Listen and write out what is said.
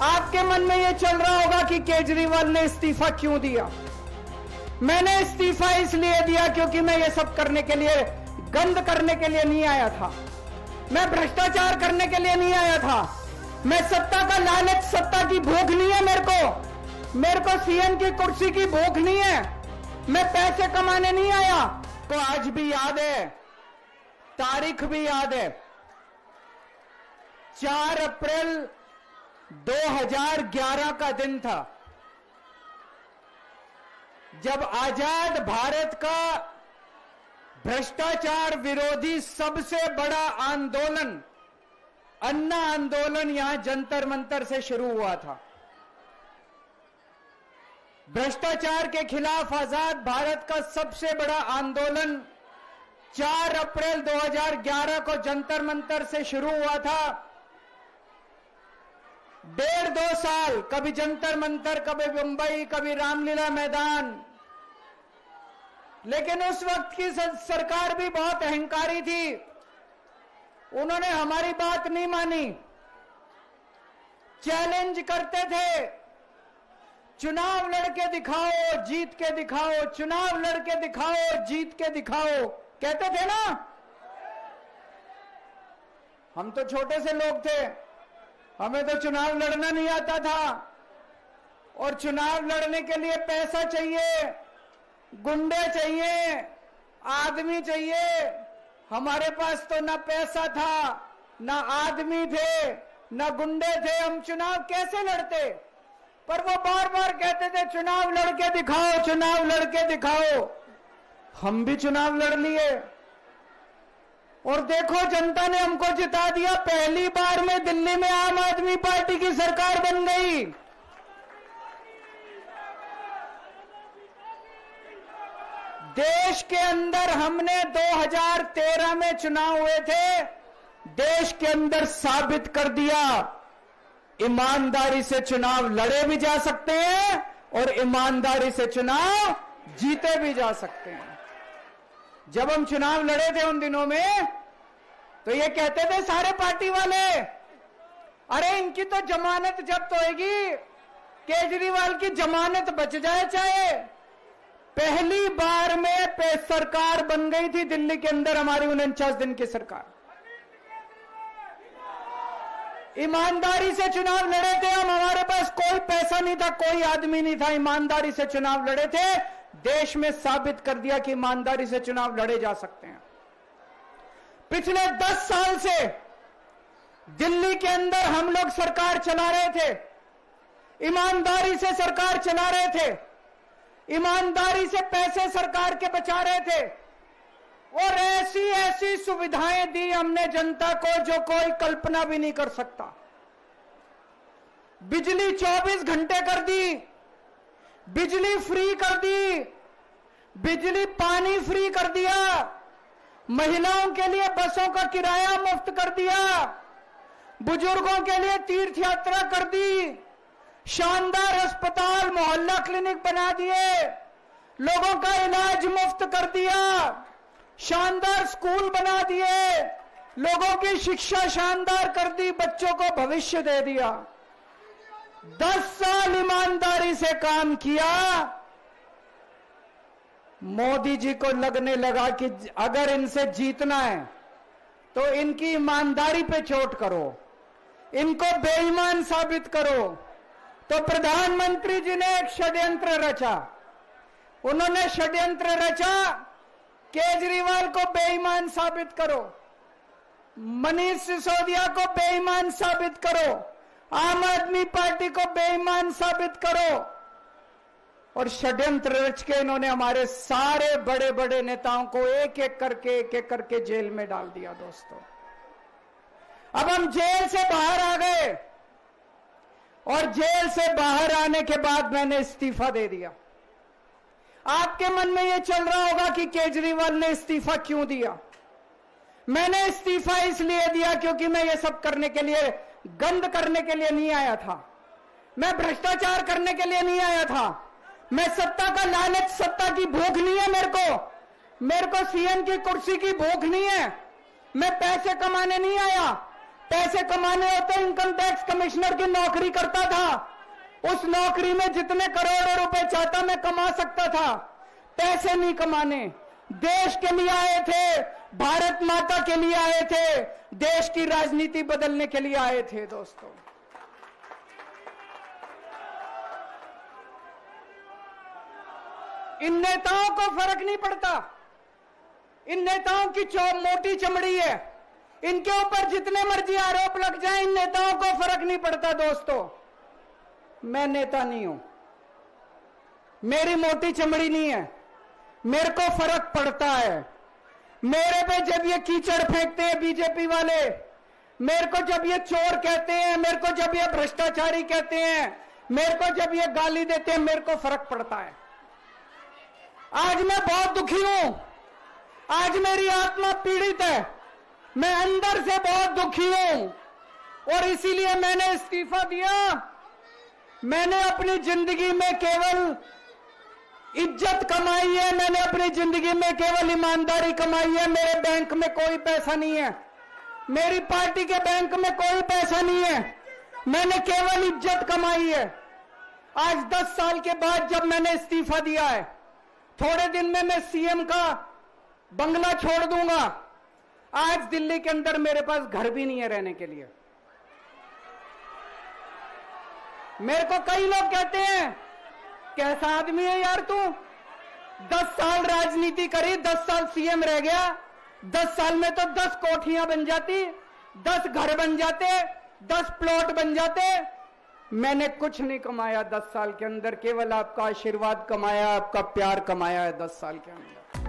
आपके मन में यह चल रहा होगा कि केजरीवाल ने इस्तीफा क्यों दिया। मैंने इस्तीफा इसलिए दिया क्योंकि मैं ये सब करने के लिए, गंद करने के लिए नहीं आया था। मैं भ्रष्टाचार करने के लिए नहीं आया था। मैं सत्ता का लालच, सत्ता की भूख नहीं है मेरे को सीएम की कुर्सी की भूख नहीं है। मैं पैसे कमाने नहीं आया। तो आज भी याद है, तारीख भी याद है, 4 अप्रैल 2011 का दिन था जब आजाद भारत का भ्रष्टाचार विरोधी सबसे बड़ा आंदोलन, अन्ना आंदोलन, यहां जंतर मंतर से शुरू हुआ था। भ्रष्टाचार के खिलाफ आजाद भारत का सबसे बड़ा आंदोलन 4 अप्रैल 2011 को जंतर मंतर से शुरू हुआ था। 1.5-2 साल, कभी जंतर मंतर, कभी मुंबई, कभी रामलीला मैदान। लेकिन उस वक्त की सरकार भी बहुत अहंकारी थी। उन्होंने हमारी बात नहीं मानी, चैलेंज करते थे, चुनाव लड़के दिखाओ, जीत के दिखाओ, चुनाव लड़के दिखाओ, जीत के दिखाओ, कहते थे ना। हम तो छोटे से लोग थे, हमें तो चुनाव लड़ना नहीं आता था। और चुनाव लड़ने के लिए पैसा चाहिए, गुंडे चाहिए, आदमी चाहिए। हमारे पास तो ना पैसा था, ना आदमी थे, ना गुंडे थे। हम चुनाव कैसे लड़ते? पर वो बार बार कहते थे चुनाव लड़के दिखाओ, चुनाव लड़के दिखाओ। हम भी चुनाव लड़ लिए और देखो जनता ने हमको जिता दिया। पहली बार में दिल्ली में आम आदमी पार्टी की सरकार बन गई। देश के अंदर हमने 2013 में चुनाव हुए थे, देश के अंदर साबित कर दिया ईमानदारी से चुनाव लड़े भी जा सकते हैं और ईमानदारी से चुनाव जीते भी जा सकते हैं। जब हम चुनाव लड़े थे उन दिनों में तो ये कहते थे सारे पार्टी वाले, अरे इनकी तो जमानत जब्त होएगी, केजरीवाल की जमानत बच जाए चाहे। पहली बार में सरकार बन गई थी दिल्ली के अंदर हमारी 49 दिन की सरकार। ईमानदारी से चुनाव लड़े थे हम, हमारे पास कोई पैसा नहीं था, कोई आदमी नहीं था, ईमानदारी से चुनाव लड़े थे। देश में साबित कर दिया कि ईमानदारी से चुनाव लड़े जा सकते हैं। पिछले 10 साल से दिल्ली के अंदर हम लोग सरकार चला रहे थे, ईमानदारी से सरकार चला रहे थे, ईमानदारी से पैसे सरकार के बचा रहे थे और ऐसी ऐसी सुविधाएं दी हमने जनता को जो कोई कल्पना भी नहीं कर सकता। बिजली 24 घंटे कर दी, बिजली फ्री कर दी, बिजली पानी फ्री कर दिया, महिलाओं के लिए बसों का किराया मुफ्त कर दिया, बुजुर्गों के लिए तीर्थ यात्रा कर दी, शानदार अस्पताल, मोहल्ला क्लिनिक बना दिए, लोगों का इलाज मुफ्त कर दिया, शानदार स्कूल बना दिए, लोगों की शिक्षा शानदार कर दी, बच्चों को भविष्य दे दिया। 10 साल ईमानदारी से काम किया। मोदी जी को लगने लगा कि अगर इनसे जीतना है तो इनकी ईमानदारी पे चोट करो, इनको बेईमान साबित करो। तो प्रधानमंत्री जी ने एक षड्यंत्र रचा। उन्होंने षड्यंत्र रचा, केजरीवाल को बेईमान साबित करो, मनीष सिसोदिया को बेईमान साबित करो, आम आदमी पार्टी को बेईमान साबित करो। और षड्यंत्र रच के इन्होंने हमारे सारे बड़े बड़े नेताओं को एक एक करके जेल में डाल दिया। दोस्तों, अब हम जेल से बाहर आ गए और जेल से बाहर आने के बाद मैंने इस्तीफा दे दिया। आपके मन में यह चल रहा होगा कि केजरीवाल ने इस्तीफा क्यों दिया। मैंने इस्तीफा इसलिए दिया क्योंकि मैं ये सब करने के लिए, गंद करने के लिए नहीं आया था। मैं भ्रष्टाचार करने के लिए नहीं आया था। मैं सत्ता का लालच, सत्ता की भूख नहीं है मेरे को सीएम की कुर्सी की भूख नहीं है। मैं पैसे कमाने नहीं आया। पैसे कमाने होते इनकम टैक्स कमिश्नर की नौकरी करता था, उस नौकरी में जितने करोड़ों रुपए चाहता मैं कमा सकता था। पैसे नहीं कमाने, देश के लिए आए थे, भारत माता के लिए आए थे, देश की राजनीति बदलने के लिए आए थे। दोस्तों, इन नेताओं को फर्क नहीं पड़ता, इन नेताओं की मोटी चमड़ी है, इनके ऊपर जितने मर्जी आरोप लग जाए, इन नेताओं को फर्क नहीं पड़ता। दोस्तों, मैं नेता नहीं हूं, मेरी मोटी चमड़ी नहीं है, मेरे को फर्क पड़ता है। मेरे पे जब ये कीचड़ फेंकते हैं बीजेपी वाले, मेरे को जब ये चोर कहते हैं, मेरे को जब ये भ्रष्टाचारी कहते हैं, मेरे को जब ये गाली देते हैं, मेरे को फर्क पड़ता है। आज मैं बहुत दुखी हूं, आज मेरी आत्मा पीड़ित है, मैं अंदर से बहुत दुखी हूं और इसीलिए मैंने इस्तीफा दिया। मैंने अपनी जिंदगी में केवल इज्जत कमाई है, मैंने अपनी जिंदगी में केवल ईमानदारी कमाई है। मेरे बैंक में कोई पैसा नहीं है, मेरी पार्टी के बैंक में कोई पैसा नहीं है, मैंने केवल इज्जत कमाई है। आज 10 साल के बाद जब मैंने इस्तीफा दिया है, थोड़े दिन में मैं सीएम का बंगला छोड़ दूंगा। आज दिल्ली के अंदर मेरे पास घर भी नहीं है रहने के लिए। मेरे को कई लोग कहते हैं, कैसा आदमी है यार तू, 10 साल राजनीति करी, 10 साल सीएम रह गया, 10 साल में तो 10 कोठियां बन जाती, 10 घर बन जाते, 10 प्लॉट बन जाते। मैंने कुछ नहीं कमाया 10 साल के अंदर, केवल आपका आशीर्वाद कमाया, आपका प्यार कमाया है 10 साल के अंदर।